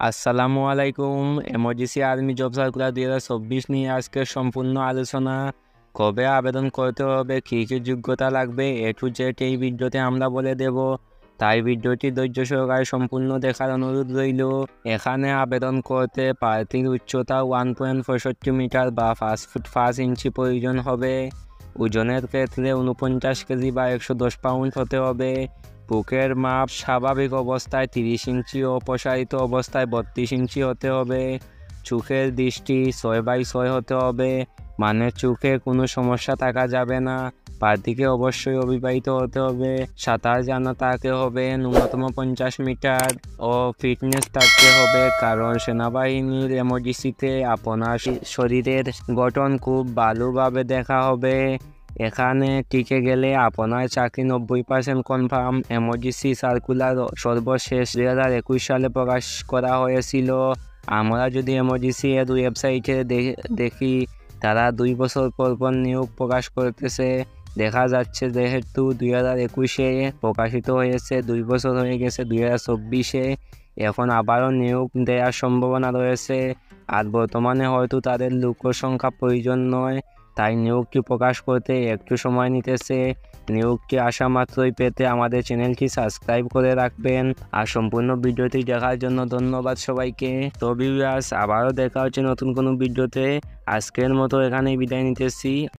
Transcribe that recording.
আসসালামু আলাইকুম। Emergency army job circular 2024 নিয়ে আজকের সম্পূর্ণ আলোচনা। কবে আবেদন করতে হবে, কী কী যোগ্যতা লাগবে, এ টু জেড এই ভিডিওতে আমরা বলে দেব। তাই ভিডিওটি ধৈর্য সহকারে সম্পূর্ণ দেখার অনুরোধ রইল। এখানে আবেদন করতে প্রার্থীর উচ্চতা 1.65 মিটার বা 5 ফুট 5 ইঞ্চি প্রয়োজন হবে। ওজনের ক্ষেত্রে 49 কেজি বা 110 পাউন্ড হতে হবে। বুকের মাপ স্বাভাবিক অবস্থায় 30 ইঞ্চি ও প্রসারিত অবস্থায় 32 ইঞ্চি হতে হবে। চোখের দৃষ্টি 6/6 হতে হবে, মানে চোখে কোনো সমস্যা থাকা যাবে না। প্রার্থীকে অবশ্যই অবিবাহিত হতে হবে। সাঁতার জানা থাকতে হবে ন্যূনতম 50 মিটার ও ফিটনেস থাকতে হবে, কারণ সেনাবাহিনীর এমার্জেন্সিতে আপনার শরীরের গঠন খুব ভালোভাবে দেখা হবে। এখানে টিকে গেলে আপনার চাকরি 90% কনফার্ম। এমার্জেন্সি সার্কুলার সর্বশেষ 2021 সালে প্রকাশ করা হয়েছিল। আমরা যদি এমার্জেন্সি এর ওয়েবসাইটে দেখি, তারা 2 বছর পর পর নিয়োগ প্রকাশ করতেছে। দেখা যাচ্ছে যেহেতু 2021-এ প্রকাশিত হয়েছে, 2 বছর হয়ে গেছে 2024-এ, এখন আবারও নিয়োগ দেওয়ার সম্ভাবনা রয়েছে। আর বর্তমানে হয়তো তাদের লোক সংখ্যা প্রয়োজন নয়, তাই নিয়োগটি প্রকাশ করতে একটু সময় নিতেছে। নিয়োগটি আসা মাত্রই পেতে আমাদের চ্যানেলটি সাবস্ক্রাইব করে রাখবেন। আর সম্পূর্ণ ভিডিওটি দেখার জন্য ধন্যবাদ সবাইকে। তো ভিউয়ার্স, আবারও দেখা হচ্ছে নতুন কোনো ভিডিওতে। আজকের মতো এখানেই বিদায় নিতেছি।